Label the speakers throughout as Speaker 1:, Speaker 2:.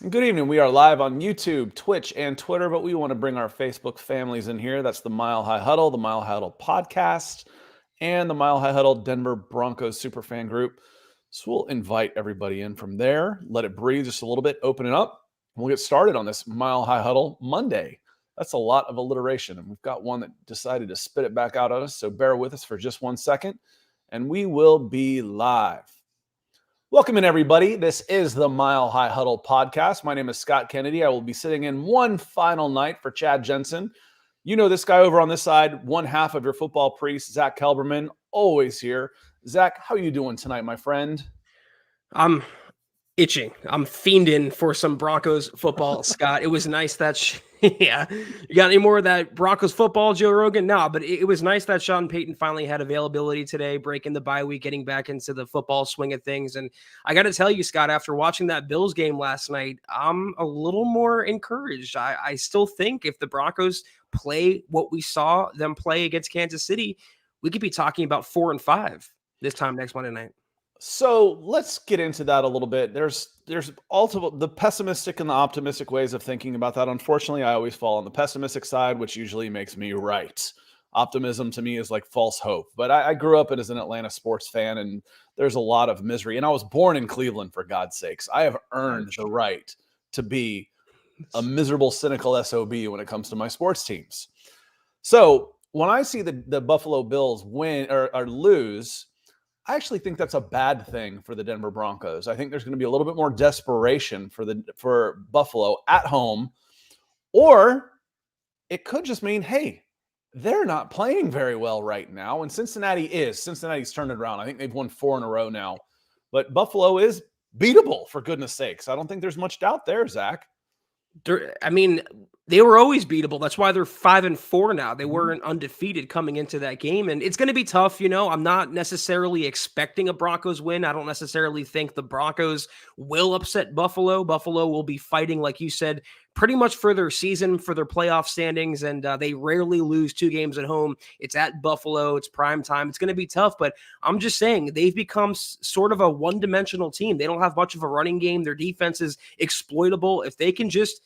Speaker 1: Good evening. We are live on YouTube, Twitch, and Twitter, but we want to bring our Facebook families in here. That's the Mile High Huddle, the Mile High Huddle podcast, and the Mile High Huddle Denver Broncos superfan group. So we'll invite everybody in from there, let it breathe just a little bit, open it up, and we'll get started on this Mile High Huddle Monday. That's a lot of alliteration, and we've got one that decided to spit it back out at us, so bear with us for just 1 second, and we will be live. Welcome in, everybody. This is the Mile High Huddle podcast. My name is Scott Kennedy. I will be sitting in one final night for Chad Jensen. You know this guy over on this side, one half of your football priest, Zack Kelberman, always here. Zack, how are you doing tonight, my friend?
Speaker 2: I'm itching. I'm fiending for some Broncos football, Scott. It was nice that yeah. You got any more of that Broncos football, Joe Rogan? No, but it was nice that Sean Payton finally had availability today, breaking the bye week, getting back into the football swing of things. And I got to tell you, Scott, after watching that Bills game last night, I'm a little more encouraged. I still think if the Broncos play what we saw them play against Kansas City, we could be talking about 4-5 this time next Monday night.
Speaker 1: So let's get into that a little bit. There's also the pessimistic and the optimistic ways of thinking about that. Unfortunately, I always fall on the pessimistic side, which usually makes me right. Optimism to me is like false hope. But I grew up as an Atlanta sports fan, and there's a lot of misery. And I was born in Cleveland, for God's sakes. I have earned the right to be a miserable, cynical SOB when it comes to my sports teams. So when I see the Buffalo Bills win or lose, I actually think that's a bad thing for the Denver Broncos. I think there's going to be a little bit more desperation for Buffalo at home, or it could just mean, hey, they're not playing very well right now. And Cincinnati's turned it around. I think they've won 4 in a row now, but Buffalo is beatable, for goodness sakes. I don't think there's much doubt there, Zack.
Speaker 2: They were always beatable. That's why they're 5-4 now. They weren't undefeated coming into that game. And it's going to be tough. I'm not necessarily expecting a Broncos win. I don't necessarily think the Broncos will upset Buffalo. Buffalo will be fighting, like you said, pretty much for their season, for their playoff standings. And they rarely lose 2 games at home. It's at Buffalo. It's prime time. It's going to be tough. But I'm just saying they've become sort of a one-dimensional team. They don't have much of a running game. Their defense is exploitable. If they can just,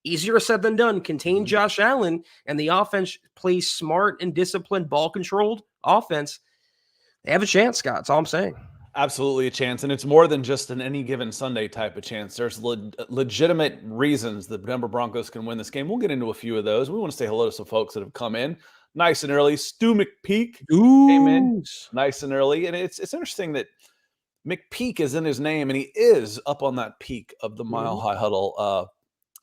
Speaker 2: easier said than done, contain Josh Allen, and the offense plays smart and disciplined, ball-controlled offense, they have a chance, Scott. That's all I'm saying.
Speaker 1: Absolutely a chance, and it's more than just an any given Sunday type of chance. There's legitimate reasons the Denver Broncos can win this game. We'll get into a few of those. We want to say hello to some folks that have come in nice and early. Stu McPeak came in nice and early, and it's interesting that McPeak is in his name, and he is up on that peak of the Mile High Huddle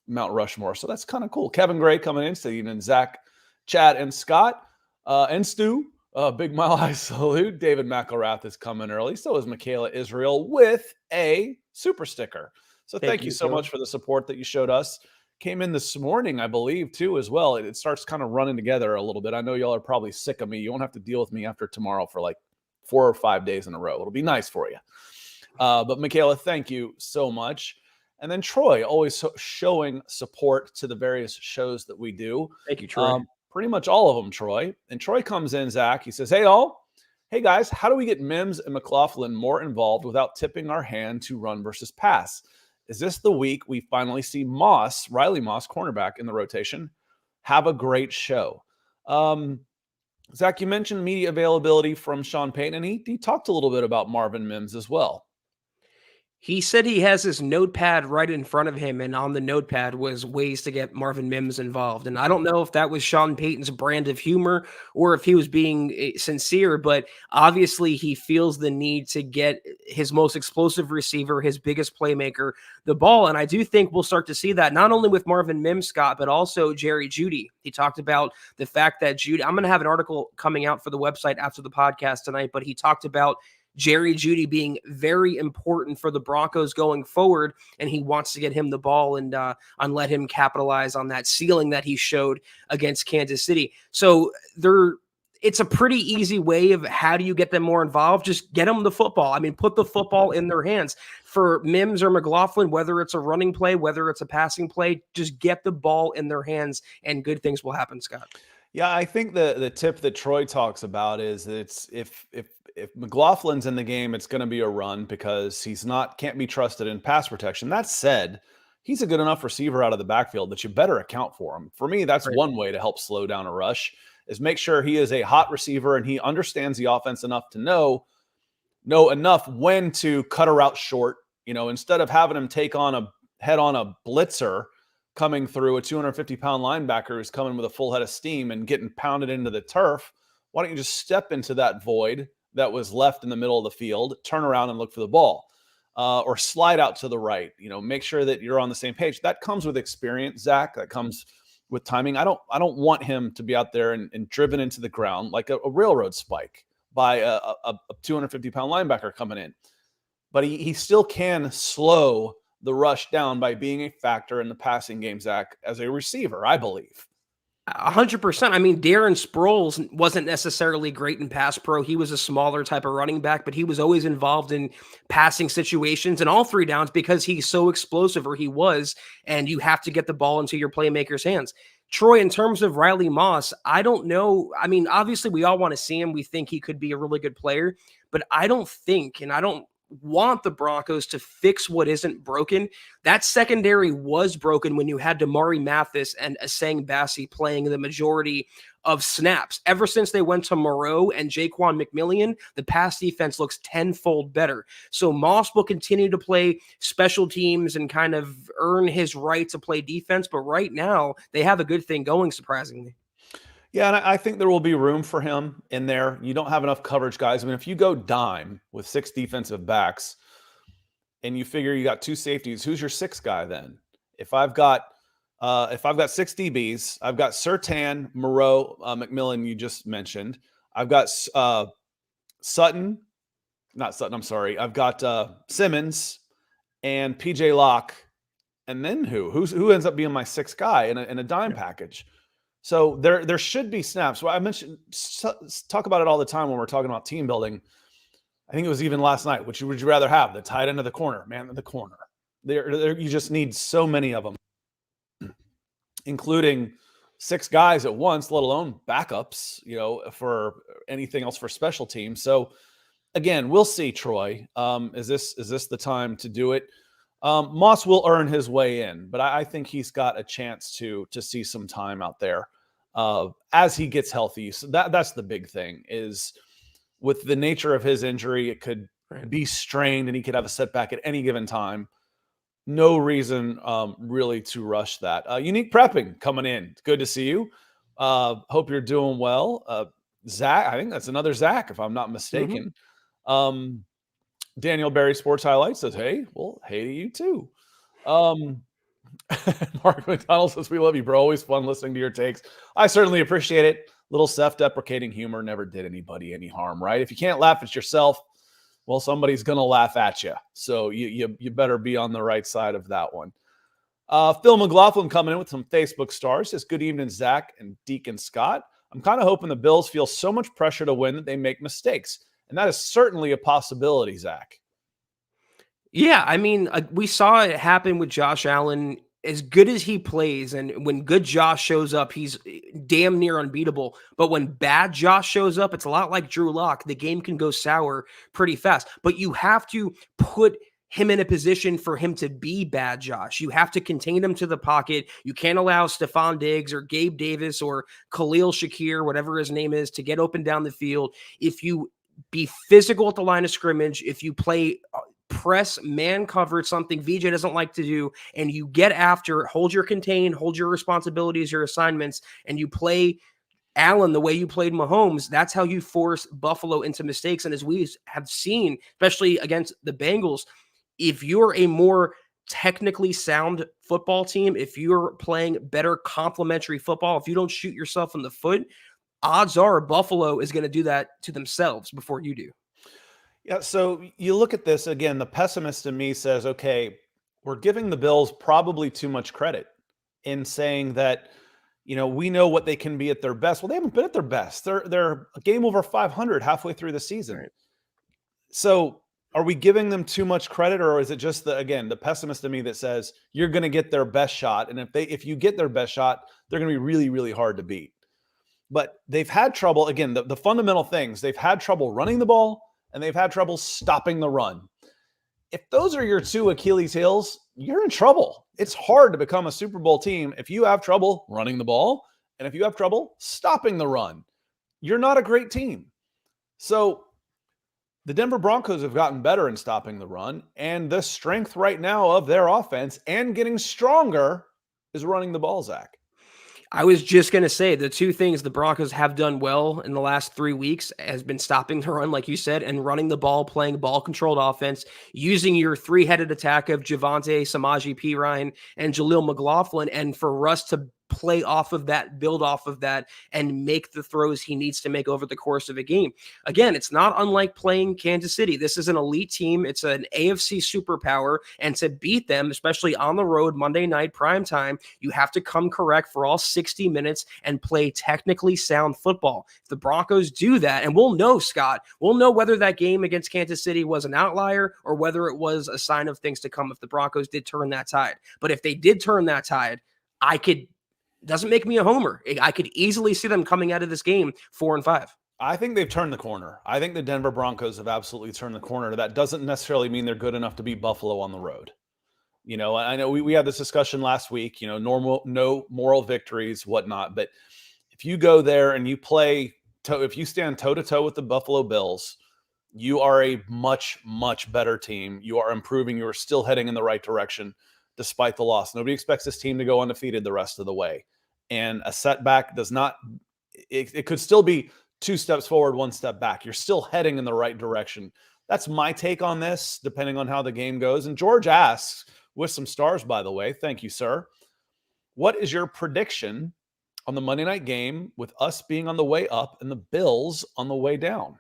Speaker 1: Mount Rushmore. So that's kind of cool. Kevin Gray coming in, so and Zach, Chad, and Scott, and Stu. Big Mile High salute. David McElrath is coming early. So is Michaela Israel with a super sticker. So thank you so much for the support that you showed us. Came in this morning, I believe, too, as well. It starts kind of running together a little bit. I know y'all are probably sick of me. You won't have to deal with me after tomorrow for like 4 or 5 days in a row. It'll be nice for you. But Michaela, thank you so much. And then Troy, always showing support to the various shows that we do.
Speaker 2: Thank you, Troy.
Speaker 1: Pretty much all of them, Troy. And Troy comes in, Zach. He says, hey, guys, how do we get Mims and McLaughlin more involved without tipping our hand to run versus pass? Is this the week we finally see Riley Moss, cornerback, in the rotation? Have a great show. Zach, you mentioned media availability from Sean Payton, and he talked a little bit about Marvin Mims as well.
Speaker 2: He said he has this notepad right in front of him, and on the notepad was ways to get Marvin Mims involved. And I don't know if that was Sean Payton's brand of humor or if he was being sincere, but obviously he feels the need to get his most explosive receiver, his biggest playmaker, the ball. And I do think we'll start to see that not only with Marvin Mims, Scott, but also Jeudy. He talked about the fact that Jeudy, I'm going to have an article coming out for the website after the podcast tonight, but he talked about Jeudy being very important for the Broncos going forward, and he wants to get him the ball and let him capitalize on that ceiling that he showed against Kansas City. So it's a pretty easy way of how do you get them more involved? Just get them the football. I mean, put the football in their hands. For Mims or McLaughlin, whether it's a running play, whether it's a passing play, just get the ball in their hands, and good things will happen, Scott.
Speaker 1: Yeah, I think the tip that Troy talks about is that if McLaughlin's in the game, it's going to be a run because can't be trusted in pass protection. That said, he's a good enough receiver out of the backfield that you better account for him. For me, that's
Speaker 2: Right.
Speaker 1: one way to help slow down a rush is make sure he is a hot receiver and he understands the offense enough to know enough when to cut a route short. Instead of having him take on a head on a blitzer coming through, a 250-pound linebacker who's coming with a full head of steam and getting pounded into the turf, why don't you just step into that void that was left in the middle of the field, turn around and look for the ball, or slide out to the right. Make sure that you're on the same page. That comes with experience, Zach. That comes with timing. I don't want him to be out there and driven into the ground like a railroad spike by a 250-pound linebacker coming in. But he still can slow the rush down by being a factor in the passing game, Zach, as a receiver, I believe.
Speaker 2: 100%. I mean, Darren Sproles wasn't necessarily great in pass pro. He was a smaller type of running back, but he was always involved in passing situations and all 3 downs because he's so explosive, or he was, and you have to get the ball into your playmakers' hands. Troy, in terms of Riley Moss, I don't know. I mean, obviously, we all want to see him. We think he could be a really good player, but I don't think, and I don't want the Broncos to fix what isn't broken. That secondary was broken when you had Damari Mathis and Asang Bassi playing the majority of snaps. Ever since they went to Moreau and Jaquan McMillian, the pass defense looks tenfold better. So Moss will continue to play special teams and kind of earn his right to play defense. But right now, they have a good thing going, surprisingly.
Speaker 1: Yeah, and I think there will be room for him in there. You don't have enough coverage guys. I mean, if you go dime with 6 defensive backs and you figure you got 2 safeties, who's your 6th guy then? If I've got 6 DBs, I've got Surtain, Moreau, McMillan, you just mentioned. I've got Sutton, not Sutton, I'm sorry. I've got Simmons and PJ Locke. And then who ends up being my 6th guy in a dime package? So there should be snaps. Well, I mentioned talk about it all the time when we're talking about team building. I think it was even last night. Which would you rather have? The tight end of the corner, man of the corner. You just need so many of them, including 6 guys at once, let alone backups, for anything else for special teams. So again, we'll see, Troy. Is this the time to do it? Moss will earn his way in, but I think he's got a chance to see some time out there as he gets healthy. So that's the big thing is with the nature of his injury, it could be strained and he could have a setback at any given time. No reason really to rush that. Unique Prepping coming in. Good to see you. Hope you're doing well. Zack, I think that's another Zack, if I'm not mistaken. Mm-hmm. Daniel Berry Sports Highlights says, hey to you too. Mark McDonald says, we love you, bro. Always fun listening to your takes. I certainly appreciate it. Little self-deprecating humor never did anybody any harm, right? If you can't laugh at yourself, well, somebody's going to laugh at you. So you better be on the right side of that one. Phil McLaughlin coming in with some Facebook stars says, good evening, Zach and Deacon Scott. I'm kind of hoping the Bills feel so much pressure to win that they make mistakes. And that is certainly a possibility, Zach.
Speaker 2: Yeah, I mean, we saw it happen with Josh Allen. As good as he plays, and when good Josh shows up, he's damn near unbeatable. But when bad Josh shows up, it's a lot like Drew Lock. The game can go sour pretty fast. But you have to put him in a position for him to be bad Josh. You have to contain him to the pocket. You can't allow Stephon Diggs or Gabe Davis or Khalil Shakir, whatever his name is, to get open down the field. If you be physical at the line of scrimmage, if you play press, man covered, something VJ doesn't like to do, and you get after, hold your contain, hold your responsibilities, your assignments, and you play Allen the way you played Mahomes, that's how you force Buffalo into mistakes. And as we have seen, especially against the Bengals, if you're a more technically sound football team, if you're playing better complementary football, if you don't shoot yourself in the foot, odds are Buffalo is going to do that to themselves before you do.
Speaker 1: Yeah, so you look at this again, the pessimist in me says, okay, we're giving the Bills probably too much credit in saying that, we know what they can be at their best. Well, they haven't been at their best. They're a game over 500 halfway through the season. Right. So are we giving them too much credit, or is it just the pessimist in me that says you're going to get their best shot? And if you get their best shot, they're going to be really, really hard to beat. But they've had trouble, again, the fundamental things, they've had trouble running the ball, and they've had trouble stopping the run. If those are your 2 Achilles heels, you're in trouble. It's hard to become a Super Bowl team if you have trouble running the ball and if you have trouble stopping the run. You're not a great team. So the Denver Broncos have gotten better in stopping the run, and the strength right now of their offense and getting stronger is running the ball, Zach.
Speaker 2: I was just going to say the two things the Broncos have done well in the last 3 weeks has been stopping the run, like you said, and running the ball, playing ball-controlled offense, using your three-headed attack of Javonte, Samaje Perine, and Jaleel McLaughlin, and for Russ to play off of that, build off of that, and make the throws he needs to make over the course of a game. Again, it's not unlike playing Kansas City. This is an elite team. It's an AFC superpower, and to beat them, especially on the road, Monday night, prime time, you have to come correct for all 60 minutes and play technically sound football. If the Broncos do that, and we'll know, Scott, we'll know whether that game against Kansas City was an outlier or whether it was a sign of things to come if the Broncos did turn that tide. But if they did turn that tide, doesn't make me a homer. I could easily see them coming out of this game 4-5.
Speaker 1: I think they've turned the corner. I think the Denver Broncos have absolutely turned the corner. That doesn't necessarily mean they're good enough to beat Buffalo on the road. You know, I know we had this discussion last week, you know, no moral victories, whatnot. But if you go there and you if you stand toe-to-toe with the Buffalo Bills, you are a much, much better team. You are improving. You are still heading in the right direction despite the loss. Nobody expects this team to go undefeated the rest of the way. And a setback does not – it could still be 2 steps forward, 1 step back. You're still heading in the right direction. That's my take on this, depending on how the game goes. And George asks, with some stars, by the way, thank you, sir, what is your prediction on the Monday night game with us being on the way up and the Bills on the way down?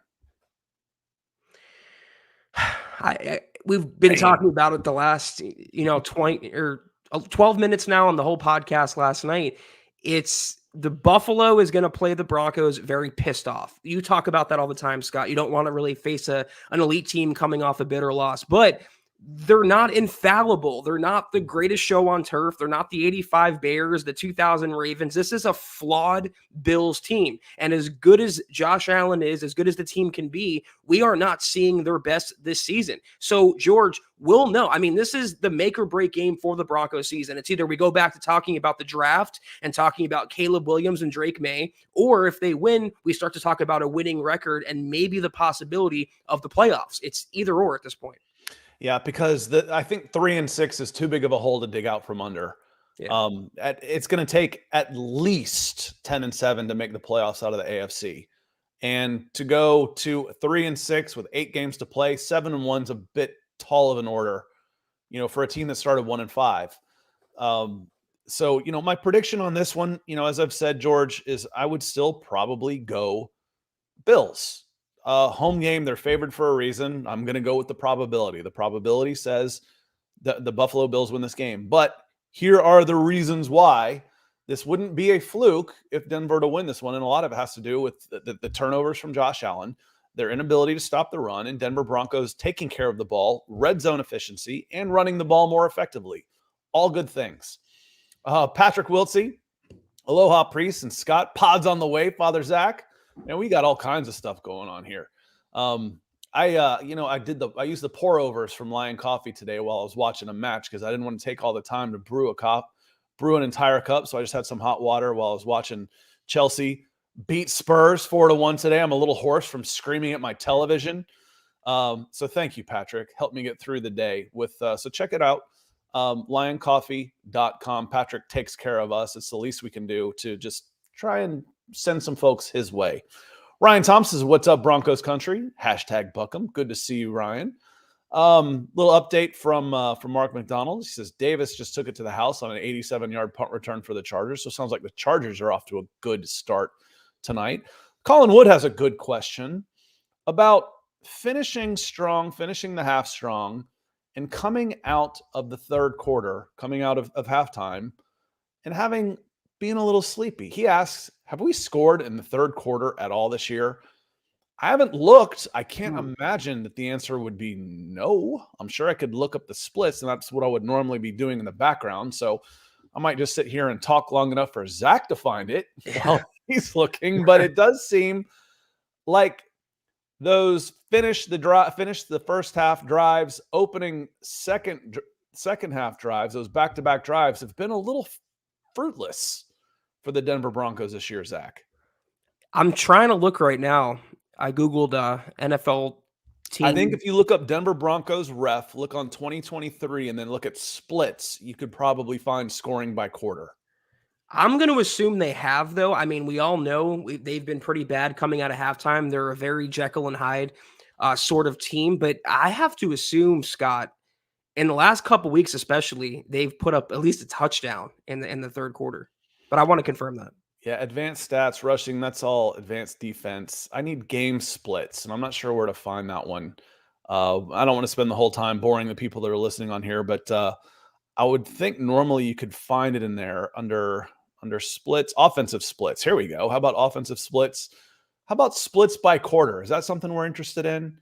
Speaker 2: We've been talking about it the last, 20 or 12 minutes now on the whole podcast last night. It's the Buffalo is going to play the Broncos very pissed off. You talk about that all the time, Scott. You don't want to really face an elite team coming off a bitter loss, but they're not infallible. They're not the greatest show on turf. They're not the 85 Bears, the 2000 Ravens. This is a flawed Bills team. And as good as Josh Allen is, as good as the team can be, we are not seeing their best this season. So, George, we'll know. I mean, this is the make or break game for the Broncos season. It's either we go back to talking about the draft and talking about Caleb Williams and Drake May, or if they win, we start to talk about a winning record and maybe the possibility of the playoffs. It's either or at this point.
Speaker 1: Yeah, because I think 3-6 is too big of a hole to dig out from under. Yeah. It's going to take at least 10-7 to make the playoffs out of the AFC, and to go to 3-6 with 8 games to play, 7-1's a bit tall of an order, you know, for a team that started 1-5. So, you know, my prediction on this one, you know, as I've said, George, is I would still probably go Bills. Home game, they're favored for a reason. I'm going to go with the probability. The probability says the Buffalo Bills win this game. But here are the reasons why this wouldn't be a fluke if Denver to win this one. And a lot of it has to do with the turnovers from Josh Allen, their inability to stop the run, and Denver Broncos taking care of the ball, red zone efficiency, and running the ball more effectively. All good things. Patrick Wiltsey, Aloha Priest, and Scott, pods on the way, Father Zack. And we got all kinds of stuff going on here. I used the pour overs from Lion Coffee today while I was watching a match because I didn't want to take all the time to brew an entire cup. So I just had some hot water while I was watching Chelsea beat Spurs 4-1 today. I'm a little hoarse from screaming at my television. So thank you, Patrick. Helped me get through the day with, so check it out. lioncoffee.com. Patrick takes care of us. It's the least we can do to just try and send some folks his way. Ryan Thompson says, what's up, Broncos country? Hashtag Buckham. Good to see you, Ryan. Little update from Mark McDonald. He says, Davis just took it to the house on an 87-yard punt return for the Chargers. So it sounds like the Chargers are off to a good start tonight. Colin Wood has a good question about finishing strong, finishing the half strong, and coming out of the third quarter, coming out of halftime, and being a little sleepy. He asks, have we scored in the third quarter at all this year? I haven't looked. I can't imagine that the answer would be no. I'm sure I could look up the splits, and that's what I would normally be doing in the background. So I might just sit here and talk long enough for Zack to find it while he's looking. But it does seem like those finish the first half drives, opening second second half drives, those back-to-back drives, have been a little fruitless for the Denver Broncos this year, Zach.
Speaker 2: I'm trying to look right now. I Googled NFL
Speaker 1: I think
Speaker 2: team.
Speaker 1: if you look up Denver Broncos ref, look on 2023, and then look at splits, you could probably find scoring by quarter.
Speaker 2: I'm going to assume they have, though. I mean, we all know they've been pretty bad coming out of halftime. They're a very Jekyll and Hyde sort of team. But I have to assume, Scott, in the last couple weeks, especially, they've put up at least a touchdown in the third quarter. But I want to confirm that.
Speaker 1: Yeah, advanced stats, rushing, that's all advanced defense. I need game splits, and I'm not sure where to find that one. I don't want to spend the whole time boring the people that are listening on here, but I would think normally you could find it in there under splits, offensive splits. Here we go. How about offensive splits? How about splits by quarter? Is that something we're interested in?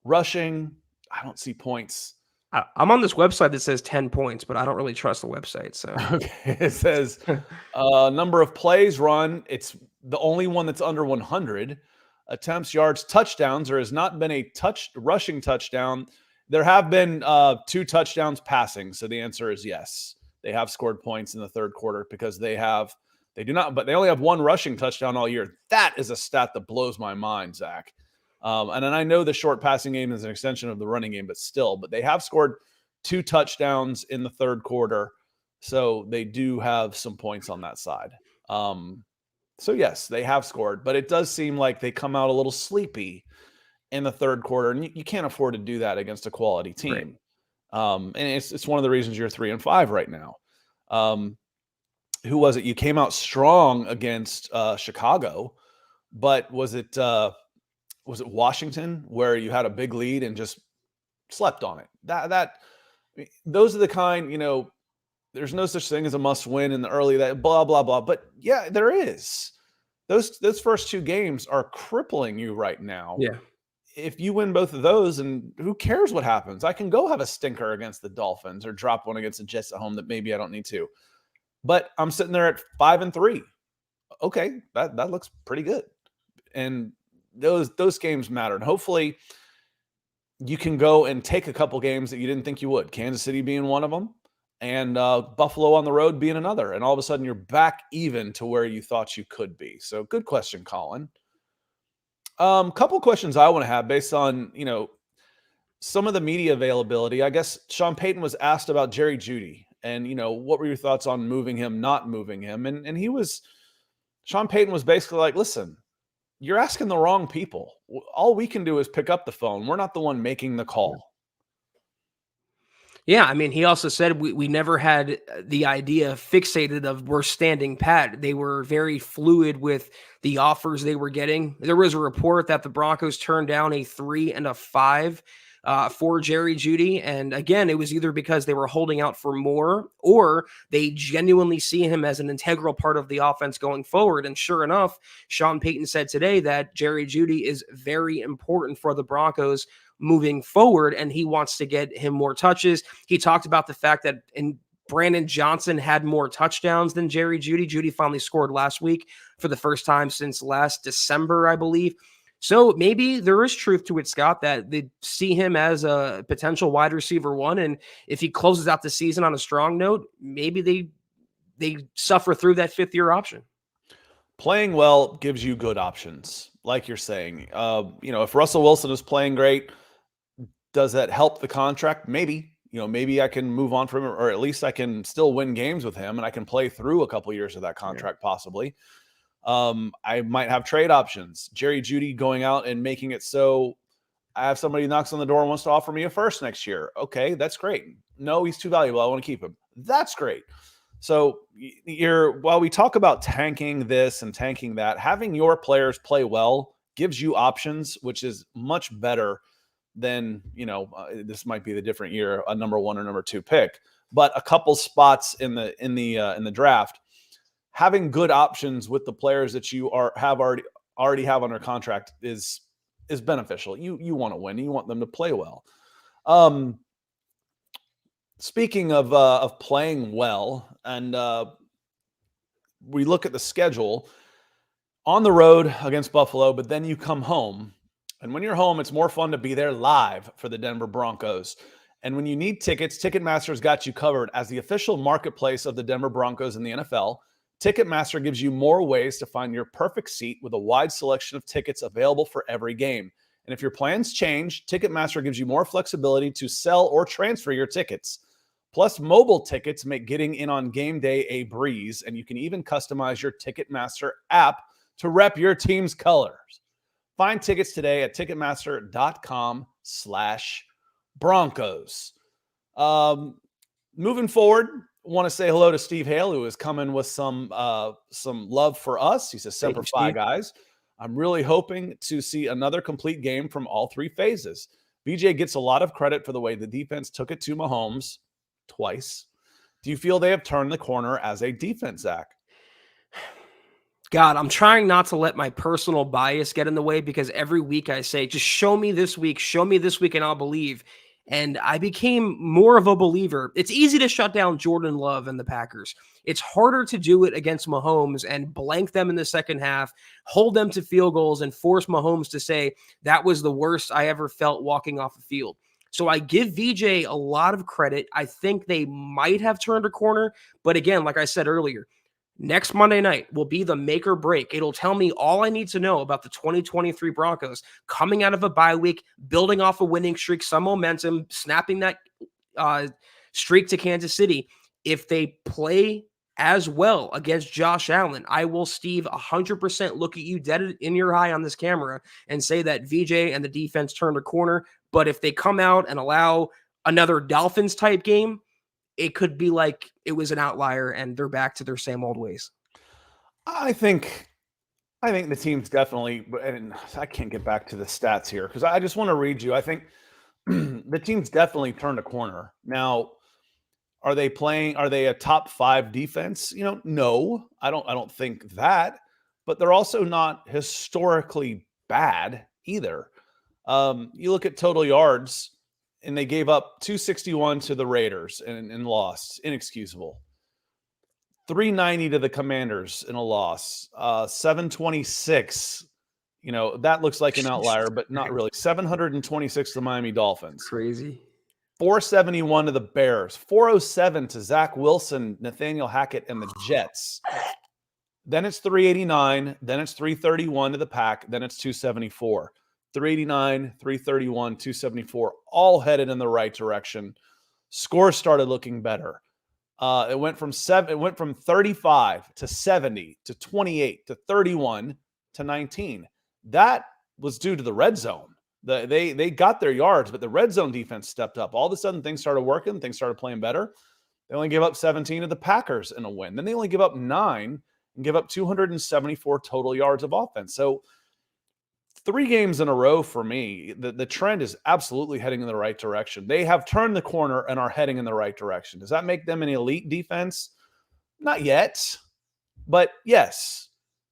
Speaker 1: Rushing, I don't see points.
Speaker 2: I'm on this website that says 10 points, but I don't really trust the website. So
Speaker 1: Okay, it says number of plays run. It's the only one that's under 100. Attempts, yards, touchdowns. There has not been a rushing touchdown. There have been 2 touchdowns passing. So the answer is yes. They have scored points in the third quarter because they do not, but they only have 1 rushing touchdown all year. That is a stat that blows my mind, Zach. And then I know the short passing game is an extension of the running game, but they have scored 2 touchdowns in the third quarter. So they do have some points on that side. So yes, they have scored, but it does seem like they come out a little sleepy in the third quarter, and you can't afford to do that against a quality team. Right. And it's one of the reasons you're 3-5 right now. Who was it? You came out strong against Chicago, but was it Washington where you had a big lead and just slept on it? Those are the kind, there's no such thing as a must win in the early that blah, blah, blah. But yeah, there is. Those first 2 games are crippling you right now.
Speaker 2: yeah.
Speaker 1: If you win both of those, and who cares what happens? I can go have a stinker against the Dolphins or drop one against the Jets at home that maybe I don't need to. But I'm sitting there at 5-3. Okay, that looks pretty good. And those games matter. And hopefully you can go and take a couple games that you didn't think you would. Kansas City being one of them, and Buffalo on the road being another. And all of a sudden you're back even to where you thought you could be. So good question, Colin. Couple questions I want to have based on, some of the media availability. I guess Sean Payton was asked about Jerry Jeudy and, what were your thoughts on moving him, not moving him? And Sean Payton was basically like, listen, you're asking the wrong people. All we can do is pick up the phone. We're not the one making the call.
Speaker 2: Yeah, I mean, he also said we never had the idea fixated of we're standing pat. They were very fluid with the offers they were getting. There was a report that the Broncos turned down a 3 and a 5 for Jerry Jeudy. And again, it was either because they were holding out for more or they genuinely see him as an integral part of the offense going forward. And sure enough, Sean Payton said today that Jerry Jeudy is very important for the Broncos moving forward, and he wants to get him more touches. He talked about the fact that Brandon Johnson had more touchdowns than Jerry Jeudy. Jeudy finally scored last week for the first time since last December, I believe. So maybe there is truth to it, Scott, that they see him as a potential wide receiver 1. And if he closes out the season on a strong note, maybe they suffer through that 5th-year option.
Speaker 1: Playing well gives you good options, like you're saying. If Russell Wilson is playing great, does that help the contract? Maybe. Maybe I can move on from him, or at least I can still win games with him, and I can play through a couple years of that contract, possibly. I might have trade options. Jerry Jeudy going out and making it so I have somebody who knocks on the door and wants to offer me a first next year. Okay, that's great. No, he's too valuable. I want to keep him. That's great. So while we talk about tanking this and tanking that, having your players play well gives you options, which is much better than, this might be the different year, a number 1 or number 2 pick, but a couple spots in the draft, having good options with the players that you already have under contract is beneficial. You want to win. You want them to play well. Speaking of playing well, and we look at the schedule on the road against Buffalo, but then you come home. And when you're home, it's more fun to be there live for the Denver Broncos. And when you need tickets, Ticketmaster's got you covered. As the official marketplace of the Denver Broncos and the NFL, Ticketmaster gives you more ways to find your perfect seat with a wide selection of tickets available for every game. And if your plans change, Ticketmaster gives you more flexibility to sell or transfer your tickets. Plus, mobile tickets make getting in on game day a breeze, and you can even customize your Ticketmaster app to rep your team's colors. Find tickets today at Ticketmaster.com/Broncos. Moving forward, want to say hello to Steve Hale, who is coming with some love for us. He says, Semper Fi, guys. I'm really hoping to see another complete game from all three phases. VJ gets a lot of credit for the way the defense took it to Mahomes twice. Do you feel they have turned the corner as a defense, Zach?
Speaker 2: God, I'm trying not to let my personal bias get in the way, because every week I say, just show me this week, and I'll believe. And I became more of a believer. It's easy to shut down Jordan Love and the Packers. It's harder to do it against Mahomes and blank them in the second half, hold them to field goals, and force Mahomes to say, that was the worst I ever felt walking off the field. So I give VJ a lot of credit. I think they might have turned a corner. But again, like I said earlier, next Monday night will be the make or break. It'll tell me all I need to know about the 2023 Broncos coming out of a bye week, building off a winning streak, some momentum, snapping that streak to Kansas City. If they play as well against Josh Allen, I will, Steve, 100% look at you dead in your eye on this camera and say that VJ and the defense turned a corner. But if they come out and allow another Dolphins type game, it could be like it was an outlier and they're back to their same old ways.
Speaker 1: I think the team's definitely, and I can't get back to the stats here because I just want to read you. I think the team's definitely turned a corner. Now, are they a top 5 defense? No, I don't think that, but they're also not historically bad either. You look at total yards, and they gave up 261 to the Raiders and lost. Inexcusable. 390 to the Commanders in a loss. 726. That looks like an outlier, but not really. 726 to the Miami Dolphins.
Speaker 2: Crazy.
Speaker 1: 471 to the Bears. 407 to Zach Wilson, Nathaniel Hackett, and the Jets. Then it's 389. Then it's 331 to the Pack. Then it's 274. 389, 331, 274, all headed in the right direction. Scores started looking better. It went from 35 to 70 to 28 to 31 to 19. That was due to the red zone. They got their yards, but the red zone defense stepped up. All of a sudden, things started working. Things started playing better. They only gave up 17 to the Packers in a win. Then they only give up 9 and give up 274 total yards of offense. So 3 games in a row for me, the trend is absolutely heading in the right direction. They have turned the corner and are heading in the right direction. Does that make them an elite defense? Not yet. But yes,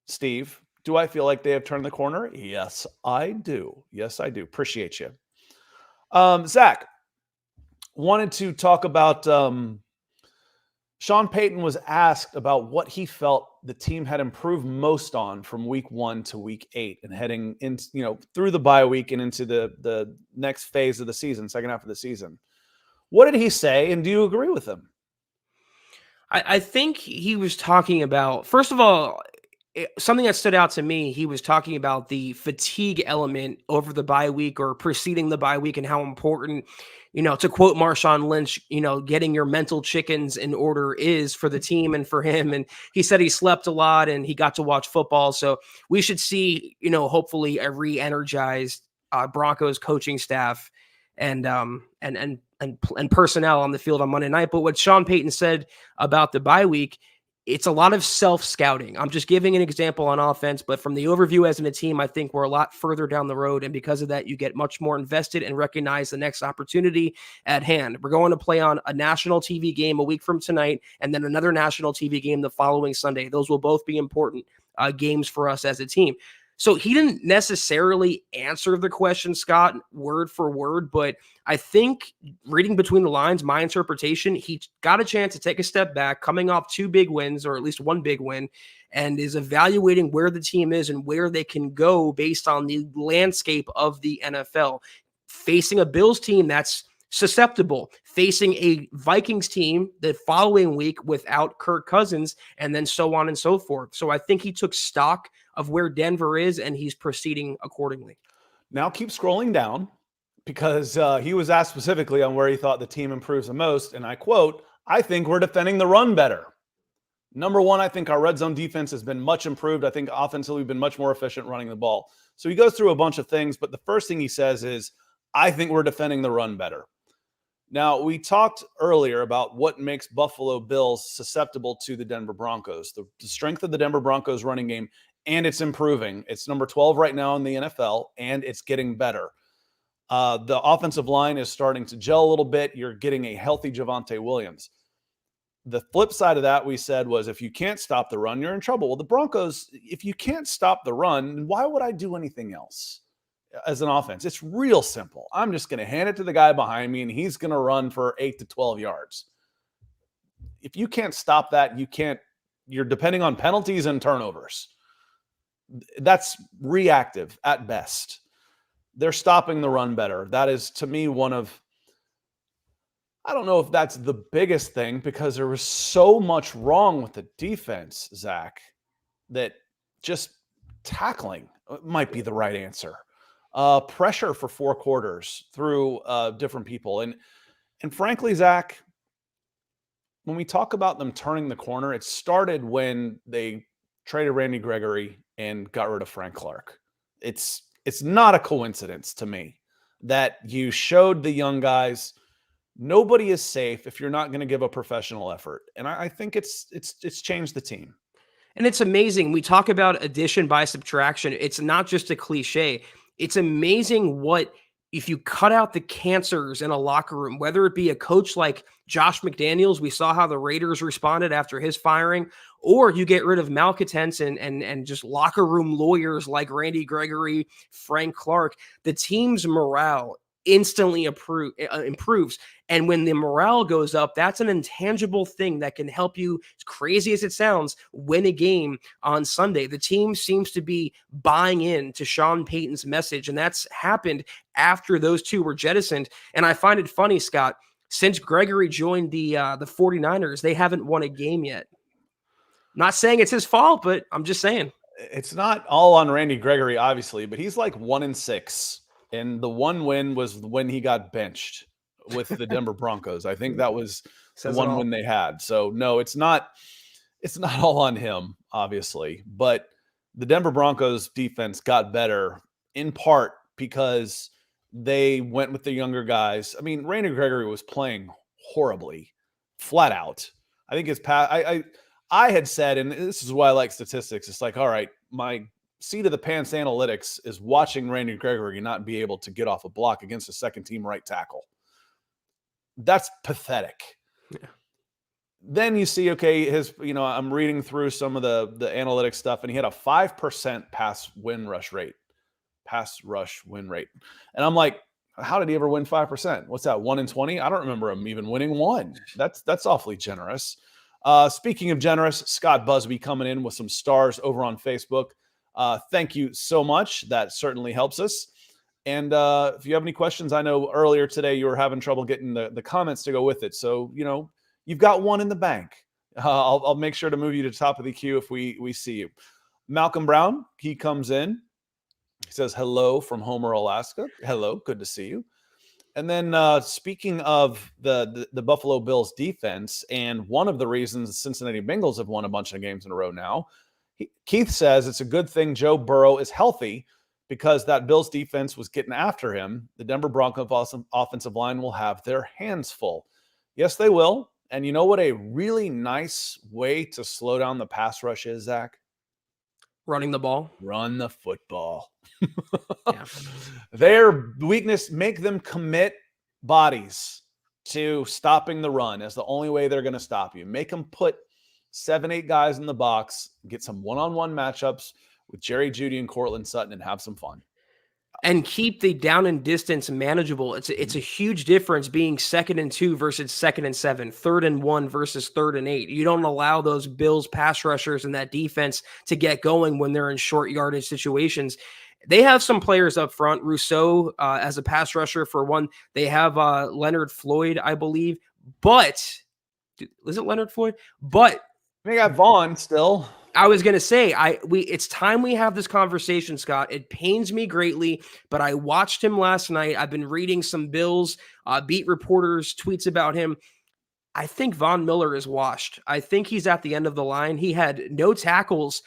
Speaker 1: Steve, do I feel like they have turned the corner? Yes, I do. Yes, I do. Appreciate you. Zach, wanted to talk about Sean Payton was asked about what he felt the team had improved most on from week 1 to week 8 and heading in, through the bye week and into the next phase of the season, second half of the season. What did he say? And do you agree with him?
Speaker 2: I think he was talking about, first of all, something that stood out to me. He was talking about the fatigue element over the bye week or preceding the bye week and how important, to quote Marshawn Lynch, getting your mental chickens in order is for the team and for him. And he said he slept a lot and he got to watch football. So we should see, hopefully a re-energized Broncos coaching staff and personnel on the field on Monday night. But what Sean Payton said about the bye week, it's a lot of self-scouting. I'm just giving an example on offense, but from the overview as in a team, I think we're a lot further down the road. And because of that, you get much more invested and recognize the next opportunity at hand. We're going to play on a national TV game a week from tonight, and then another national TV game the following Sunday. Those will both be important games for us as a team. So he didn't necessarily answer the question, Scott, word for word, but I think reading between the lines, my interpretation, he got a chance to take a step back, coming off 2 big wins, or at least 1 big win, and is evaluating where the team is and where they can go based on the landscape of the NFL. Facing a Bills team that's susceptible facing a Vikings team the following week without Kirk Cousins, and then so on and so forth. So I think he took stock of where Denver is, and he's proceeding accordingly.
Speaker 1: Now keep scrolling down, because he was asked specifically on where he thought the team improves the most. And I quote, "I think we're defending the run better. Number one, I think our red zone defense has been much improved. I think offensively we've been much more efficient running the ball." So he goes through a bunch of things, but the first thing he says is, "I think we're defending the run better." Now, we talked earlier about what makes Buffalo Bills susceptible to the Denver Broncos. The strength of the Denver Broncos running game, and it's improving. It's number 12 right now in the NFL, and it's getting better. The offensive line is starting to gel a little bit. You're getting a healthy Javonte Williams. The flip side of that, we said, was if you can't stop the run, you're in trouble. Well, the Broncos, if you can't stop the run, why would I do anything else as an offense? It's real simple. I'm just going to hand it to the guy behind me, and he's going to run for 8 to 12 yards. If you can't stop that, you're depending on penalties and turnovers. That's reactive at best. They're stopping the run better. That is, to me, I don't know if that's the biggest thing, because there was so much wrong with the defense, Zach, that just tackling might be the right answer. Pressure for 4 quarters through different people. And frankly, Zach, when we talk about them turning the corner, it started when they traded Randy Gregory and got rid of Frank Clark. It's not a coincidence to me that you showed the young guys nobody is safe if you're not going to give a professional effort. And I think it's changed the team.
Speaker 2: And it's amazing. We talk about addition by subtraction. It's not just a cliche. It's amazing what, if you cut out the cancers in a locker room, whether it be a coach like Josh McDaniels, we saw how the Raiders responded after his firing, or you get rid of malcontents and just locker room lawyers like Randy Gregory, Frank Clark, the team's morale instantly improves. And when the morale goes up, that's an intangible thing that can help you, as crazy as it sounds, win a game on Sunday. The team seems to be buying in to Sean Payton's message, and that's happened after those two were jettisoned. And I find it funny, Scott, since Gregory joined the 49ers, they haven't won a game yet. Not saying it's his fault, but I'm just saying.
Speaker 1: It's not all on Randy Gregory, obviously, but he's like 1-6. And the one win was when he got benched with the Denver Broncos. I think that was the one win they had. So no, it's not all on him, obviously. But the Denver Broncos defense got better in part because they went with the younger guys. I mean, Randy Gregory was playing horribly, flat out. I think his I had said, and this is why I like statistics. It's like, all right, my seat of the pants analytics is watching Randy Gregory not be able to get off a block against a second team right tackle. That's pathetic. Yeah. Then you see, okay, I'm reading through some of the analytics stuff, and he had a 5% pass rush win rate. And I'm like, how did he ever win 5%? What's that, 1 in 20? I don't remember him even winning one. That's awfully generous. Speaking of generous, Scott Busby coming in with some stars over on Facebook. Thank you so much. That certainly helps us. And if you have any questions, I know earlier today you were having trouble getting the comments to go with it. So, you've got one in the bank. I'll make sure to move you to the top of the queue if we see you. Malcolm Brown, he comes in. He says, hello from Homer, Alaska. Hello, good to see you. And then speaking of the Buffalo Bills defense, and one of the reasons the Cincinnati Bengals have won a bunch of games in a row now, Keith says it's a good thing Joe Burrow is healthy because that Bills defense was getting after him. The Denver Broncos offensive line will have their hands full. Yes, they will. And you know what a really nice way to slow down the pass rush is, Zach?
Speaker 2: Running the ball.
Speaker 1: Run the football.
Speaker 2: Yeah.
Speaker 1: Their weakness, make them commit bodies to stopping the run as the only way they're going to stop you. Make them put 7-8 guys in the box, get some one-on-one matchups with Jerry Jeudy and Cortland Sutton, and have some fun.
Speaker 2: And keep the down and distance manageable. It's a huge difference being 2nd and 2 versus 2nd and 7, 3rd and 1 versus 3rd and 8. You don't allow those Bills pass rushers and that defense to get going when they're in short yardage situations. They have some players up front. Rousseau as a pass rusher for one. They have Leonard Floyd, I believe. But is it Leonard Floyd? But
Speaker 1: They got Vaughn still.
Speaker 2: I was gonna say, it's time we have this conversation, Scott. It pains me greatly, but I watched him last night. I've been reading some Bills beat reporters' tweets about him. I think Von Miller is washed. I think he's at the end of the line. He had no tackles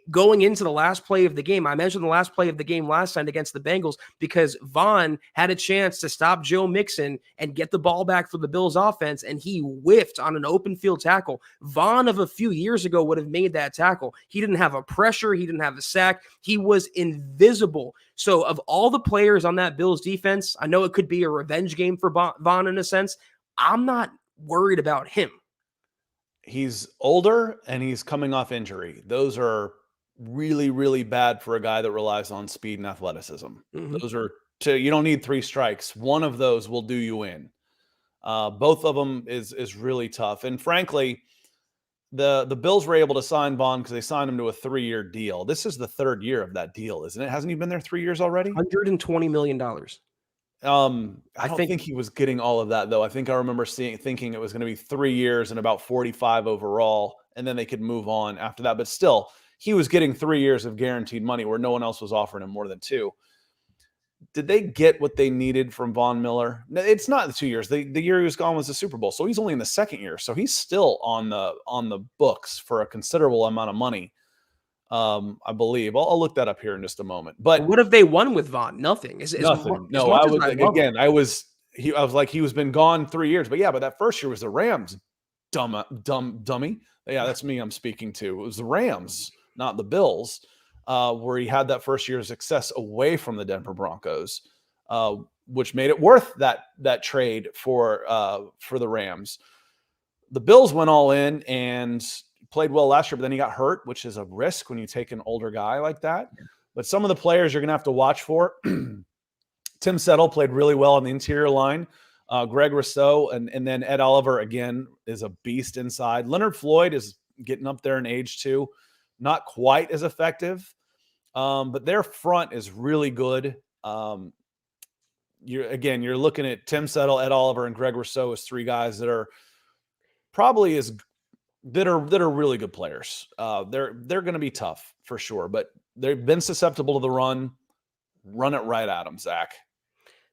Speaker 2: going into the last play of the game. I mentioned the last play of the game last night against the Bengals because Vaughn had a chance to stop Joe Mixon and get the ball back for the Bills offense, and he whiffed on an open field tackle. Vaughn of a few years ago would have made that tackle. He didn't have a pressure. He didn't have a sack. He was invisible. So of all the players on that Bills defense, I know it could be a revenge game for Vaughn in a sense. I'm not worried about him.
Speaker 1: He's older and he's coming off injury. Those are really, really bad for a guy that relies on speed and athleticism.
Speaker 2: Mm-hmm.
Speaker 1: Those are you don't need 3 strikes. One of those will do you in. Both of them is really tough. And frankly, the Bills were able to sign Vaughn because they signed him to a 3-year deal. This is the 3rd year of that deal, isn't it? Hasn't he been there 3 years already?
Speaker 2: $120 million.
Speaker 1: I don't think he was getting all of that, though. I think I remember thinking it was going to be 3 years and about 45 overall, and then they could move on after that. But still, he was getting 3 years of guaranteed money where no one else was offering him more than 2. Did they get what they needed from Von Miller? No, it's not the 2 years. The year he was gone was the Super Bowl, so he's only in the 2nd year. So he's still on the books for a considerable amount of money. I believe. I'll look that up here in just a moment. But
Speaker 2: what have they won with Vaughn? Nothing.
Speaker 1: Nothing. No, I was like, he was been gone 3 years. But yeah, but that first year was the Rams. Dummy. Yeah, that's me I'm speaking to. It was the Rams, not the Bills, where he had that first year of success away from the Denver Broncos, which made it worth that trade for the Rams. The Bills went all in and played well last year, but then he got hurt, which is a risk when you take an older guy like that. But some of the players you're going to have to watch for. Tim Settle played really well on the interior line. Greg Rousseau and then Ed Oliver, again, is a beast inside. Leonard Floyd is getting up there in age too. Not quite as effective, but their front is really good. You're looking at Tim Settle, Ed Oliver, and Greg Rousseau as 3 guys that are probably that are really good players. They're going to be tough for sure, but they've been susceptible to the run. Run it right at them, Zach.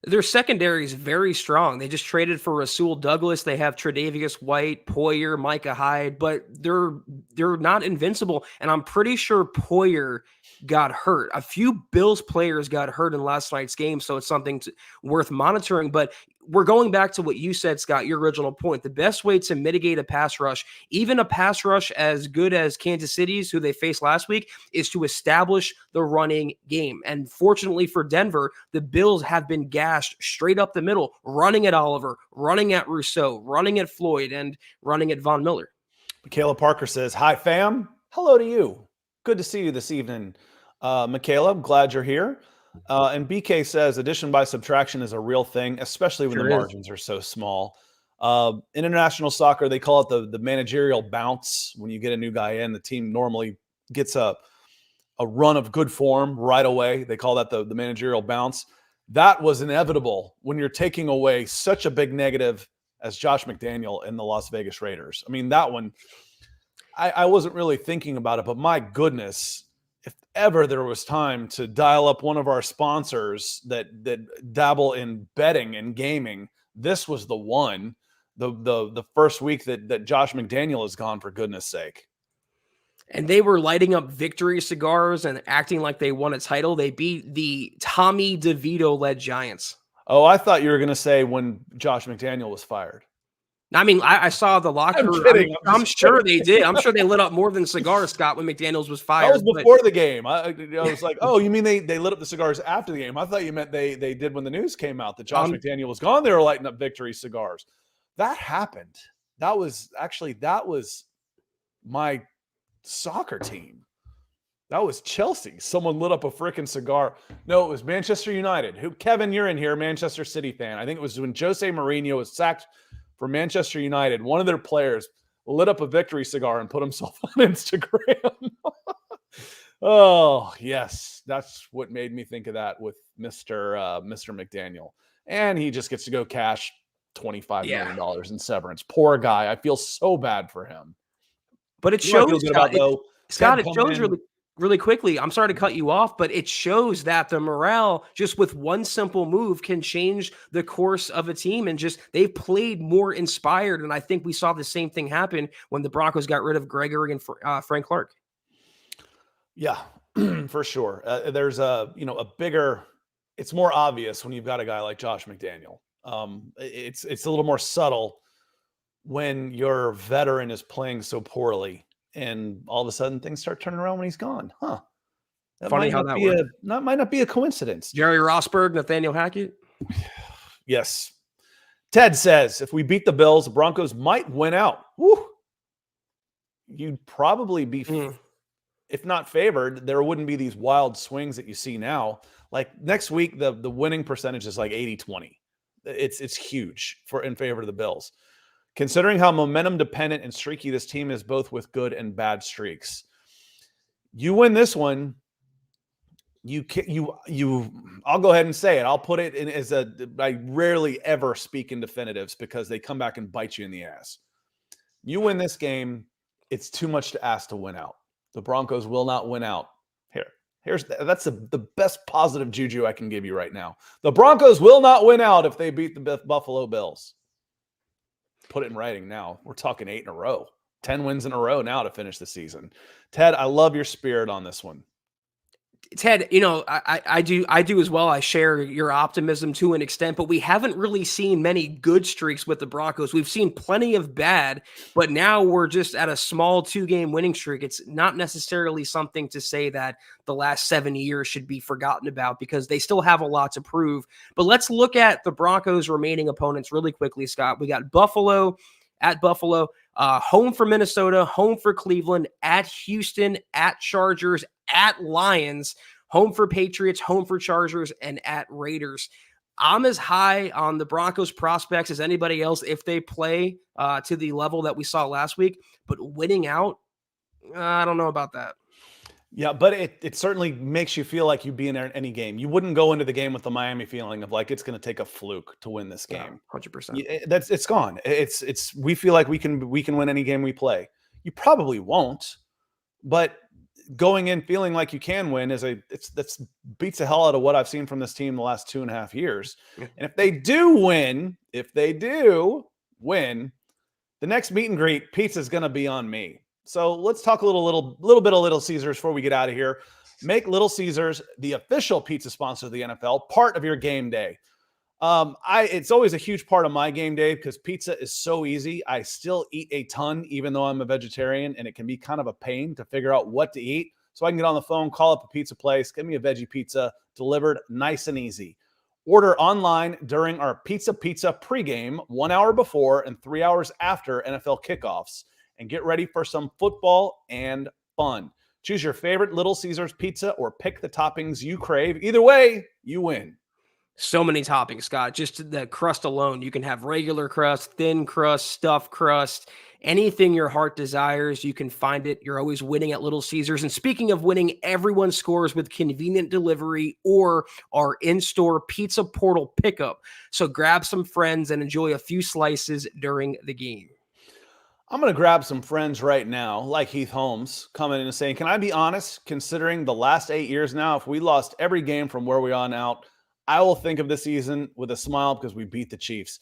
Speaker 2: Their secondary is very strong. They just traded for Rasul Douglas. They have Tre'Davious White, Poyer, Micah Hyde, but they're not invincible. And I'm pretty sure Poyer got hurt. A few Bills players got hurt in last night's game, so it's something worth monitoring. But we're going back to what you said, Scott, your original point. The best way to mitigate a pass rush, even a pass rush as good as Kansas City's, who they faced last week, is to establish the running game. And fortunately for Denver, the Bills have been gashed straight up the middle, running at Oliver, running at Rousseau, running at Floyd, and running at Von Miller.
Speaker 1: Michaela Parker says, "Hi, fam. Hello to you. Good to see you this evening. Michaela, I'm glad you're here." And BK says addition by subtraction is a real thing, especially when the margins are so small. International soccer, they call it the managerial bounce. When you get a new guy in, the team normally gets a run of good form right away. They call that the managerial bounce. That was inevitable when you're taking away such a big negative as Josh McDaniel in the Las Vegas Raiders. I mean, that one, I wasn't really thinking about it, but my goodness, if ever there was time to dial up one of our sponsors that dabble in betting and gaming, this was the one. The first week that Josh McDaniel is gone, for goodness sake.
Speaker 2: And they were lighting up victory cigars and acting like they won a title. They beat the Tommy DeVito-led Giants.
Speaker 1: Oh, I thought you were going to say when Josh McDaniel was fired.
Speaker 2: I mean, I saw the locker room. I'm sure they did. I'm sure they lit up more than cigars, Scott, when McDaniels was fired.
Speaker 1: That was before the game. I was like, oh, you mean they lit up the cigars after the game? I thought you meant they did when the news came out that Josh McDaniel was gone. They were lighting up victory cigars. That happened. That was my soccer team. That was Chelsea. Someone lit up a freaking cigar. No, it was Manchester United. Kevin, you're in here, Manchester City fan. I think it was when Jose Mourinho was sacked for Manchester United. One of their players lit up a victory cigar and put himself on Instagram. Oh, yes. That's what made me think of that with Mr. McDaniel. And he just gets to go cash $25
Speaker 2: Yeah.
Speaker 1: million in severance. Poor guy. I feel so bad for him.
Speaker 2: But it
Speaker 1: You know what I feel
Speaker 2: shows,
Speaker 1: good about, though?
Speaker 2: Scott,
Speaker 1: Ted
Speaker 2: it
Speaker 1: coming
Speaker 2: shows
Speaker 1: in.
Speaker 2: really quickly. I'm sorry to cut you off, but it shows that the morale just with one simple move can change the course of a team, and just they've played more inspired. And I think we saw the same thing happen when the Broncos got rid of Gregory and Frank Clark.
Speaker 1: Yeah, for sure. There's a bigger, it's more obvious when you've got a guy like Josh McDaniel. It's a little more subtle when your veteran is playing so poorly and all of a sudden things start turning around when he's gone. Huh. That
Speaker 2: Funny
Speaker 1: might
Speaker 2: how
Speaker 1: not
Speaker 2: that
Speaker 1: be
Speaker 2: works.
Speaker 1: a coincidence.
Speaker 2: Jerry Rosberg, Nathaniel Hackett.
Speaker 1: Yes. Ted says if we beat the Bills, the Broncos might win out. Woo. You'd probably be if not favored, there wouldn't be these wild swings that you see now. Like next week, the winning percentage is like 80-20. It's huge in favor of the Bills. Considering how momentum dependent and streaky this team is, both with good and bad streaks. You win this one, I'll go ahead and say it. I'll put it in as I rarely ever speak in definitives because they come back and bite you in the ass. You win this game, it's too much to ask to win out. The Broncos will not win out. That's the best positive juju I can give you right now. The Broncos will not win out if they beat the Buffalo Bills. Put it in writing now. We're talking 8 in a row. 10 wins in a row now to finish the season. Ted, I love your spirit on this one.
Speaker 2: Ted, I do as well. I share your optimism to an extent, but we haven't really seen many good streaks with the Broncos. We've seen plenty of bad, but now we're just at a small 2-game winning streak. It's not necessarily something to say that the last 7 years should be forgotten about because they still have a lot to prove. But let's look at the Broncos' remaining opponents really quickly, Scott. We got Buffalo, home for Minnesota, home for Cleveland, at Houston, at Chargers, at Lions, home for Patriots, home for Chargers, and at Raiders. I'm as high on the Broncos prospects as anybody else if they play to the level that we saw last week, but winning out, I don't know about that.
Speaker 1: Yeah, but it certainly makes you feel like you'd be in any game. You wouldn't go into the game with the Miami feeling of like it's going to take a fluke to win this game.
Speaker 2: 100%.
Speaker 1: It's gone. We feel like we can win any game we play. You probably won't, but going in feeling like you can win that's beats the hell out of what I've seen from this team the last 2.5 years.
Speaker 2: Yeah.
Speaker 1: And if they do win, the next meet and greet pizza is going to be on me. So let's talk a little bit of Little Caesars before we get out of here. Make Little Caesars the official pizza sponsor of the NFL, part of your game day. It's always a huge part of my game day because pizza is so easy. I still eat a ton, even though I'm a vegetarian, and it can be kind of a pain to figure out what to eat. So I can get on the phone, call up a pizza place, get me a veggie pizza delivered nice and easy. Order online during our Pizza pregame 1 hour before and 3 hours after NFL kickoffs, and get ready for some football and fun. Choose your favorite Little Caesars pizza or pick the toppings you crave. Either way, you win.
Speaker 2: So many toppings, Scott. Just the crust alone. You can have regular crust, thin crust, stuffed crust, anything your heart desires. You can find it. You're always winning at Little Caesars. And speaking of winning, everyone scores with convenient delivery or our in-store pizza portal pickup. So grab some friends and enjoy a few slices during the game.
Speaker 1: I'm going to grab some friends right now, like Heath Holmes, coming in and saying, can I be honest, considering the last 8 years now, if we lost every game from where we are now, I will think of this season with a smile because we beat the Chiefs.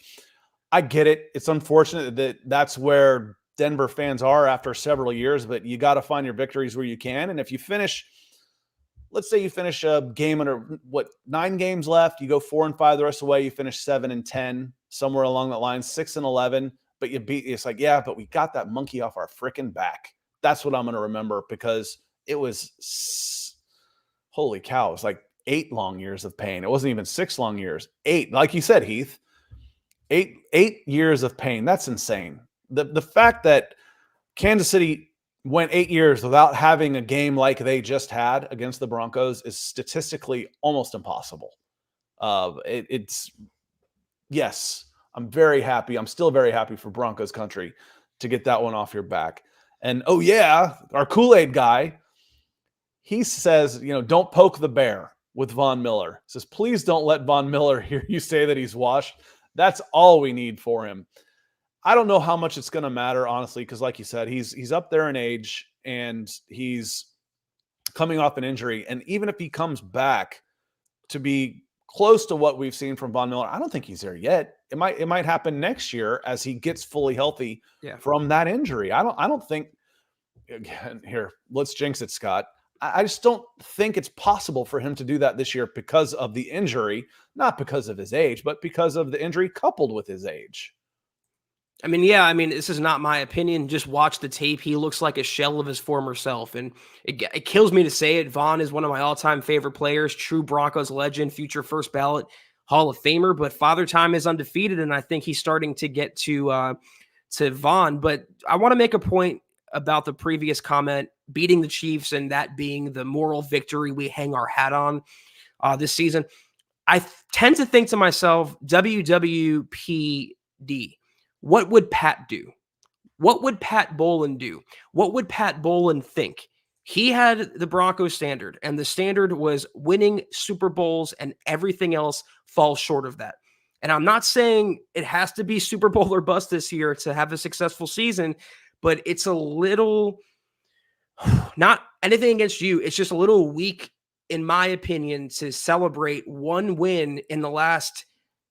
Speaker 1: I get it. It's unfortunate that that's where Denver fans are after several years, but you got to find your victories where you can. And if you finish, let's say you finish a game under 9 games left, you go 4-5 the rest of the way, you finish 7-10, somewhere along that line, 6-11. But it's like, yeah, but we got that monkey off our freaking back. That's what I'm going to remember because it was, holy cow, it was like 8 long years of pain. It wasn't even 6 long years. 8, like you said, Heath, 8 years of pain. That's insane. The fact that Kansas City went 8 years without having a game like they just had against the Broncos is statistically almost impossible. Yes. I'm very happy. I'm still very happy for Broncos country to get that one off your back. And, oh, yeah, our Kool-Aid guy, he says, don't poke the bear with Von Miller. He says, please don't let Von Miller hear you say that he's washed. That's all we need for him. I don't know how much it's going to matter, honestly, because like you said, he's up there in age and he's coming off an injury. And even if he comes back to be close to what we've seen from Von Miller, I don't think he's there yet. It might happen next year as he gets fully healthy from that injury. I don't think, again, here, let's jinx it, Scott. I just don't think it's possible for him to do that this year because of the injury, not because of his age, but because of the injury coupled with his age.
Speaker 2: This is not my opinion. Just watch the tape. He looks like a shell of his former self. And it kills me to say it. Vaughn is one of my all-time favorite players, true Broncos legend, future first ballot Hall of Famer. But Father Time is undefeated, and I think he's starting to get to Vaughn. But I want to make a point about the previous comment, beating the Chiefs and that being the moral victory we hang our hat on this season. I tend to think to myself, WWPD. What would Pat do? What would Pat Bowlen do? What would Pat Bowlen think? He had the Broncos standard, and the standard was winning Super Bowls, and everything else falls short of that. And I'm not saying it has to be Super Bowl or bust this year to have a successful season, but it's a little, not anything against you, it's just a little weak, in my opinion, to celebrate one win in the last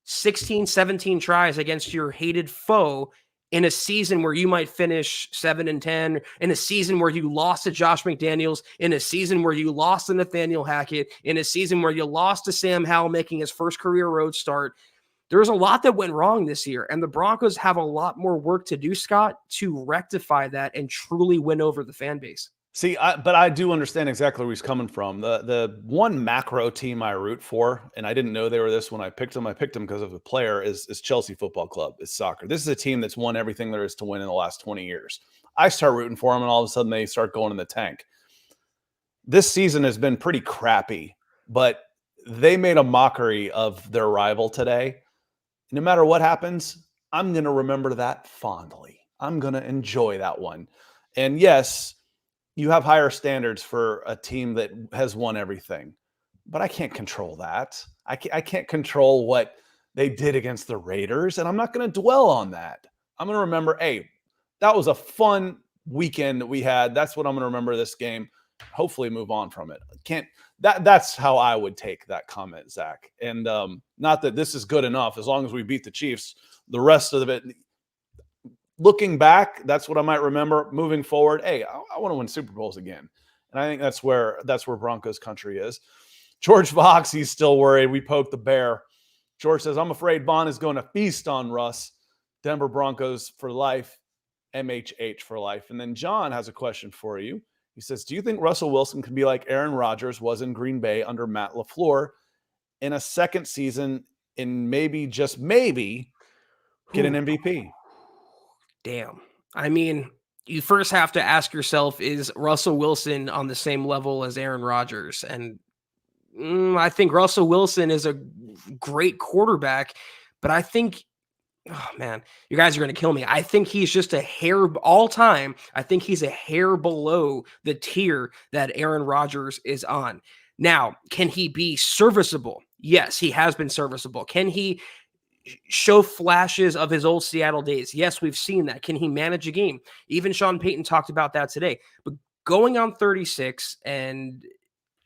Speaker 2: 16, 17 tries against your hated foe in a season where you might finish 7-10, in a season where you lost to Josh McDaniels, in a season where you lost to Nathaniel Hackett, in a season where you lost to Sam Howell making his first career road start. There's a lot that went wrong this year, and the Broncos have a lot more work to do, Scott, to rectify that and truly win over the fan base.
Speaker 1: See, but I do understand exactly where he's coming from. The one macro team I root for, and I didn't know they were this when I picked them. I picked them because of the player, is Chelsea Football Club. It's soccer. This is a team that's won everything there is to win in the last 20 years. I start rooting for them, and all of a sudden they start going in the tank. This season has been pretty crappy, but they made a mockery of their rival today. No matter what happens, I'm going to remember that fondly. I'm going to enjoy that one. And yes, you have higher standards for a team that has won everything, but I can't control that. I can't control what they did against the Raiders, and I'm not going to dwell on that. I'm going to remember, hey, that was a fun weekend that we had. That's what I'm going to remember this game. Hopefully move on from it. That's how I would take that comment, Zach. And not that this is good enough. As long as we beat the Chiefs, the rest of it, looking back, that's what I might remember. Moving forward, hey, I want to win Super Bowls again. And I think that's where Broncos country is. George Fox, he's still worried. We poked the bear. George says, I'm afraid Vaughn is going to feast on Russ. Denver Broncos for life. MHH for life. And then John has a question for you. He says, do you think Russell Wilson can be like Aaron Rodgers was in Green Bay under Matt LaFleur in a second season and maybe, just maybe, get an MVP?
Speaker 2: Damn. I mean, you first have to ask yourself, is Russell Wilson on the same level as Aaron Rodgers? And I think Russell Wilson is a great quarterback, but I think, oh man, you guys are going to kill me. I think he's just a hair all time. I think he's a hair below the tier that Aaron Rodgers is on. Now, can he be serviceable? Yes, he has been serviceable. Can he show flashes of his old Seattle days? Yes, we've seen that. Can he manage a game? Even Sean Payton talked about that today. But going on 36 and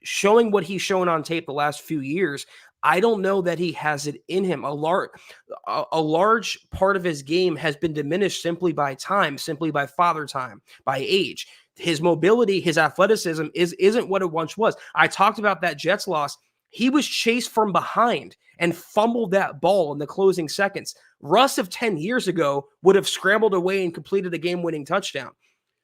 Speaker 2: showing what he's shown on tape the last few years, I don't know that he has it in him. A large part of his game has been diminished simply by time, simply by father time, by age. His mobility, his athleticism isn't what it once was. I talked about that Jets loss. He was chased from behind and fumbled that ball in the closing seconds. Russ of 10 years ago would have scrambled away and completed a game-winning touchdown.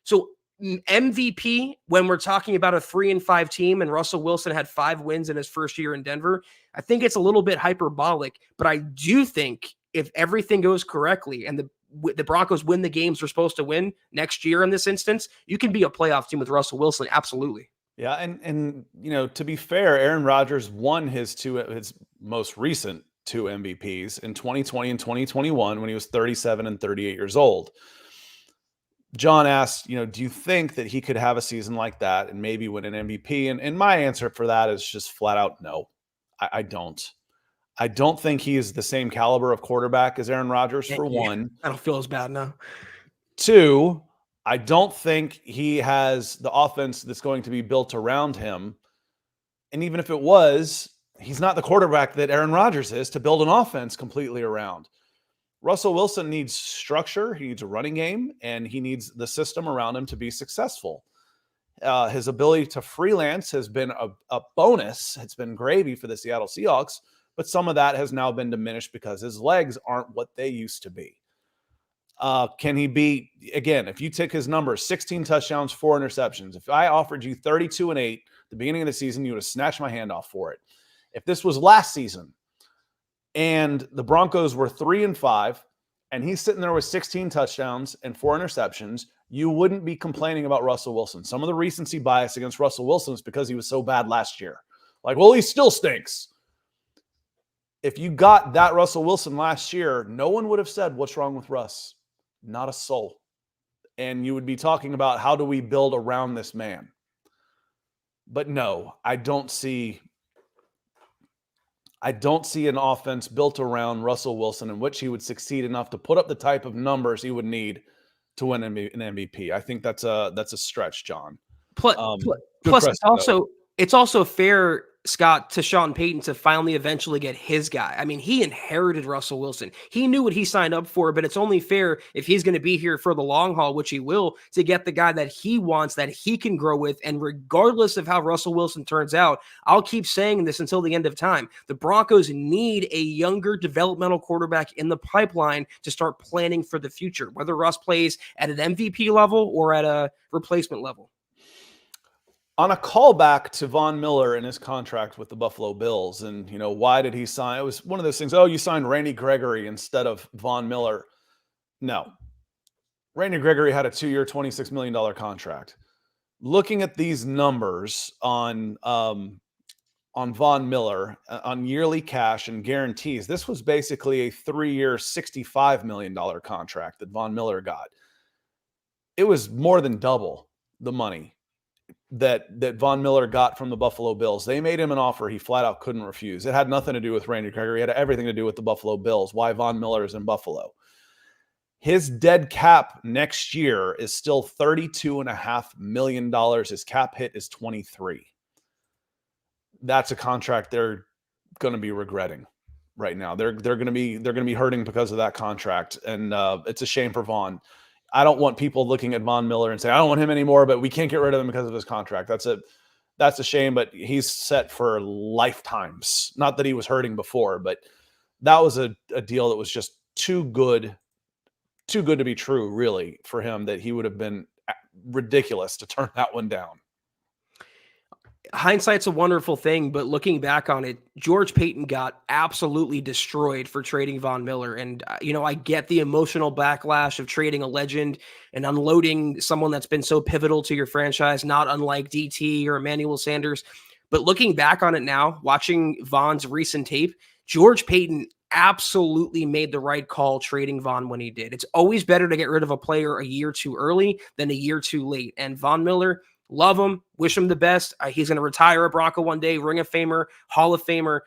Speaker 2: So MVP, when we're talking about a 3-5 team and Russell Wilson had 5 wins in his first year in Denver, I think it's a little bit hyperbolic, but I do think if everything goes correctly and the Broncos win the games they're supposed to win next year in this instance, you can be a playoff team with Russell Wilson. Absolutely.
Speaker 1: Yeah, and to be fair, Aaron Rodgers won his most recent 2 MVPs in 2020 and 2021 when he was 37 and 38 years old. John asked, do you think that he could have a season like that and maybe win an MVP? And my answer for that is just flat out no. I don't. I don't think he is the same caliber of quarterback as Aaron Rodgers, for
Speaker 2: Yeah,
Speaker 1: one.
Speaker 2: I don't feel as bad now.
Speaker 1: Two, I don't think he has the offense that's going to be built around him. And even if it was, he's not the quarterback that Aaron Rodgers is to build an offense completely around. Russell Wilson needs structure, he needs a running game, and he needs the system around him to be successful. His ability to freelance has been a bonus. It's been gravy for the Seattle Seahawks, but some of that has now been diminished because his legs aren't what they used to be. Can he be, again, if you take his numbers, 16 touchdowns, 4 interceptions, if I offered you 32-8 at the beginning of the season, you would have snatched my hand off for it. If this was last season, and the Broncos were 3-5, and he's sitting there with 16 touchdowns and 4 interceptions, you wouldn't be complaining about Russell Wilson. Some of the recency bias against Russell Wilson is because he was so bad last year. Like, well, he still stinks. If you got that Russell Wilson last year, no one would have said, what's wrong with Russ? Not a soul. And you would be talking about how do we build around this man? But no, I don't see an offense built around Russell Wilson in which he would succeed enough to put up the type of numbers he would need to win an MVP. I think that's a stretch, John.
Speaker 2: Plus, it's also fair, Scott, to Sean Payton to finally eventually get his guy. I mean, he inherited Russell Wilson. He knew what he signed up for, but it's only fair if he's going to be here for the long haul, which he will, to get the guy that he wants, that he can grow with. And regardless of how Russell Wilson turns out, I'll keep saying this until the end of time. The Broncos need a younger developmental quarterback in the pipeline to start planning for the future, whether Russ plays at an MVP level or at a replacement level.
Speaker 1: On a callback to Von Miller and his contract with the Buffalo Bills, and, why did he sign? It was one of those things, you signed Randy Gregory instead of Von Miller. No. Randy Gregory had a 2-year, $26 million contract. Looking at these numbers on Von Miller, on yearly cash and guarantees, this was basically a 3-year, $65 million contract that Von Miller got. It was more than double the money that Von Miller got from the Buffalo Bills. They made him an offer he flat out couldn't refuse. It had nothing to do with Randy Gregory. It had everything to do with the Buffalo Bills, why Von Miller is in Buffalo. His dead cap next year is still $32.5 million. His cap hit is 23. That's a contract they're going to be regretting right now. They're going to be hurting because of that contract, and it's a shame for Von. I don't want people looking at Von Miller and saying, I don't want him anymore, but we can't get rid of him because of his contract. That's a shame, but he's set for lifetimes. Not that he was hurting before, but that was a deal that was just too good to be true, really, for him, that he would have been ridiculous to turn that one down.
Speaker 2: Hindsight's a wonderful thing, but looking back on it, George Payton got absolutely destroyed for trading Von Miller. And, I get the emotional backlash of trading a legend and unloading someone that's been so pivotal to your franchise, not unlike DT or Emmanuel Sanders. But looking back on it now, watching Von's recent tape, George Payton absolutely made the right call trading Von when he did. It's always better to get rid of a player a year too early than a year too late. And Von Miller, love him, wish him the best. He's going to retire a Bronco one day, Ring of Famer, Hall of Famer,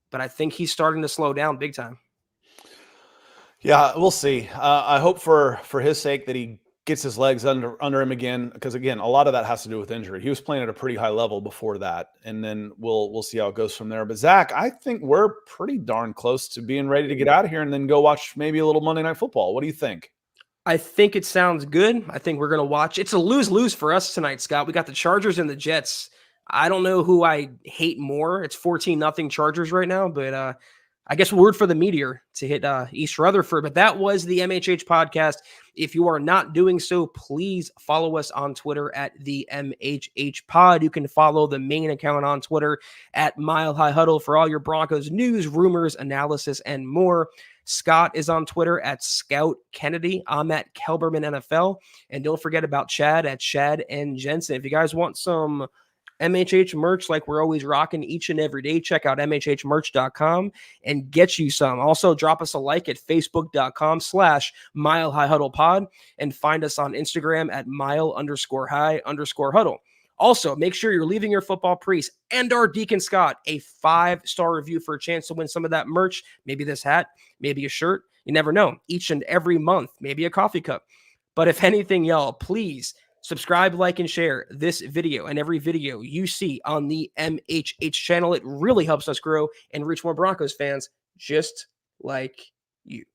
Speaker 2: but I think he's starting to slow down big time.
Speaker 1: Yeah, we'll see. I hope for his sake that he gets his legs under him again, because again, a lot of that has to do with injury. He was playing at a pretty high level before that, and then we'll see how it goes from there. But Zach, I think we're pretty darn close to being ready to get out of here and then go watch maybe a little Monday Night Football. What do you think?
Speaker 2: I think it sounds good. I think we're going to watch. It's a lose-lose for us tonight, Scott. We got the Chargers and the Jets. I don't know who I hate more. It's 14-0 Chargers right now, but I guess we're word for the meteor to hit East Rutherford. But that was the MHH podcast. If you are not doing so, please follow us on Twitter at the MHH Pod. You can follow the main account on Twitter at Mile High Huddle for all your Broncos news, rumors, analysis, and more. Scott is on Twitter at Scout Kennedy. I'm at Kelberman NFL. And don't forget about Chad at Chad and Jensen. If you guys want some MHH merch like we're always rocking each and every day. Check out mhhmerch.com and get you some. Also, drop us a like at facebook.com/milehighhuddlepod and find us on Instagram at mile_high_huddle. Also, make sure you're leaving your football priest and our Deacon Scott a 5-star review for a chance to win some of that merch. Maybe this hat, maybe a shirt. You never know. Each and every month, maybe a coffee cup. But if anything, y'all, please subscribe, like, and share this video and every video you see on the MHH channel. It really helps us grow and reach more Broncos fans just like you.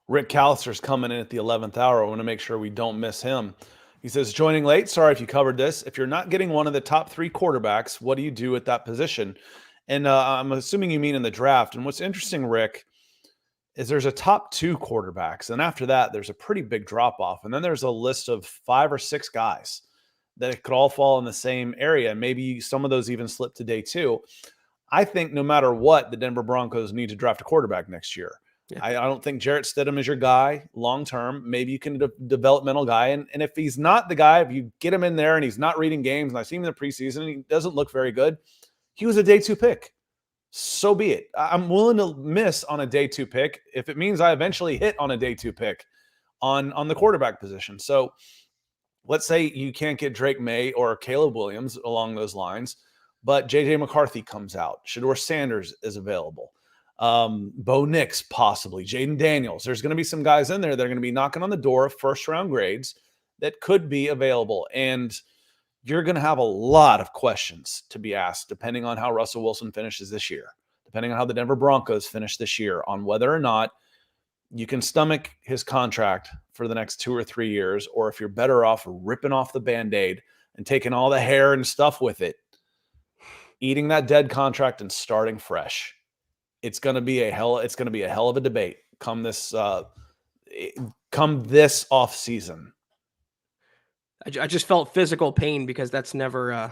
Speaker 1: Rick Callister's coming in at the 11th hour. I want to make sure we don't miss him. He says, joining late. Sorry if you covered this. If you're not getting one of the top 3 quarterbacks, what do you do at that position? And I'm assuming you mean in the draft. And what's interesting, Rick, is there's a top 2 quarterbacks. And after that, there's a pretty big drop off. And then there's a list of 5 or 6 guys that it could all fall in the same area. Maybe some of those even slip to day 2. I think no matter what, the Denver Broncos need to draft a quarterback next year. Yeah. I don't think Jarrett Stidham is your guy long-term. Maybe you can developmental guy. And if he's not the guy, if you get him in there and he's not reading games, and I've seen him in the preseason and he doesn't look very good, he was a day 2 pick. So be it. I'm willing to miss on a day 2 pick if it means I eventually hit on a day 2 pick on the quarterback position. So let's say you can't get Drake May or Caleb Williams along those lines, but J.J. McCarthy comes out. Shedeur Sanders is available. Bo Nix, possibly. Jaden Daniels. There's going to be some guys in there that are going to be knocking on the door of first-round grades that could be available. And you're going to have a lot of questions to be asked depending on how Russell Wilson finishes this year, depending on how the Denver Broncos finish this year, on whether or not you can stomach his contract for the next 2 or 3 years, or if you're better off ripping off the Band-Aid and taking all the hair and stuff with it, eating that dead contract and starting fresh. It's going to be a hell of a debate come this off season.
Speaker 2: I just felt physical pain because that's never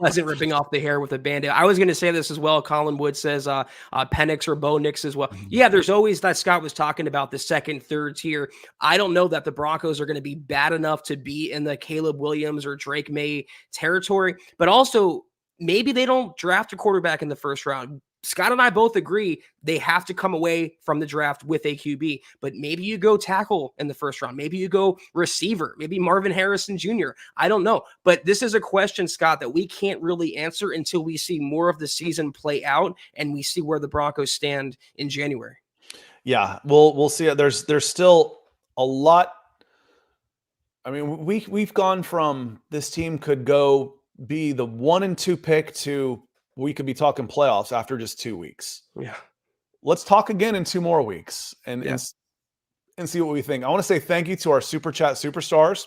Speaker 2: pleasant, ripping off the hair with a Band-Aid. I was going to say this as well. Colin Wood says Penix or Bo Nix as well. Mm-hmm. Yeah, there's always that. Scott was talking about the second, third tier. I don't know that the Broncos are going to be bad enough to be in the Caleb Williams or Drake May territory, but also maybe they don't draft a quarterback in the first round. Scott and I both agree they have to come away from the draft with a QB, but maybe you go tackle in the first round. Maybe you go receiver, maybe Marvin Harrison Jr. I don't know, but this is a question, Scott, that we can't really answer until we see more of the season play out and we see where the Broncos stand in January.
Speaker 1: Yeah, we'll see. There's still a lot. I mean, we've gone from this team could go be the 1 and 2 pick to we could be talking playoffs after just 2 weeks.
Speaker 2: Yeah.
Speaker 1: Let's talk again in 2 more weeks and see what we think. I want to say thank you to our Super Chat superstars.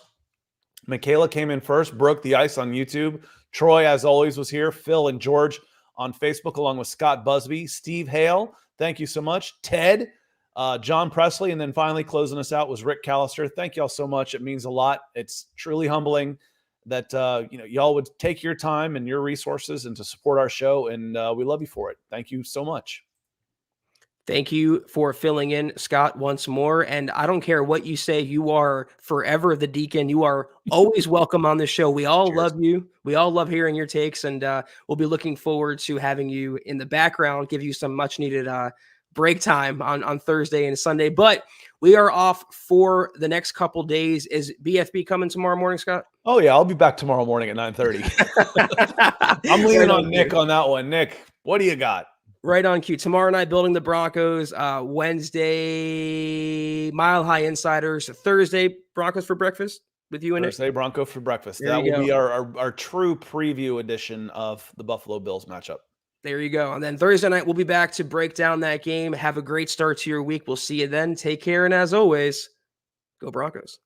Speaker 1: Michaela came in first, broke the ice on YouTube. Troy, as always, was here. Phil and George on Facebook, along with Scott Busby. Steve Hale, thank you so much. Ted, John Presley, and then finally closing us out was Rick Callister. Thank y'all so much. It means a lot. It's truly humbling that y'all would take your time and your resources and to support our show, and we love you for it. Thank you so much.
Speaker 2: Thank you for filling in, Scott, once more. And I don't care what you say, you are forever the Deacon. You are always welcome on the show. We all Cheers. Love you. We all love hearing your takes, and we'll be looking forward to having you in the background, give you some much needed break time on Thursday and Sunday. But we are off for the next couple days. Is BFB coming tomorrow morning, Scott?
Speaker 1: Oh, yeah. I'll be back tomorrow morning at 9:30. I'm leaning on Nick on that one. Nick, what do you got?
Speaker 2: Right on cue. Tomorrow night, building the Broncos. Wednesday, Mile High Insiders. Thursday, Broncos for breakfast with you and
Speaker 1: Thursday,
Speaker 2: Nick.
Speaker 1: Bronco for breakfast. That will be our true preview edition of the Buffalo Bills matchup.
Speaker 2: There you go. And then Thursday night, we'll be back to break down that game. Have a great start to your week. We'll see you then. Take care. And as always, go Broncos.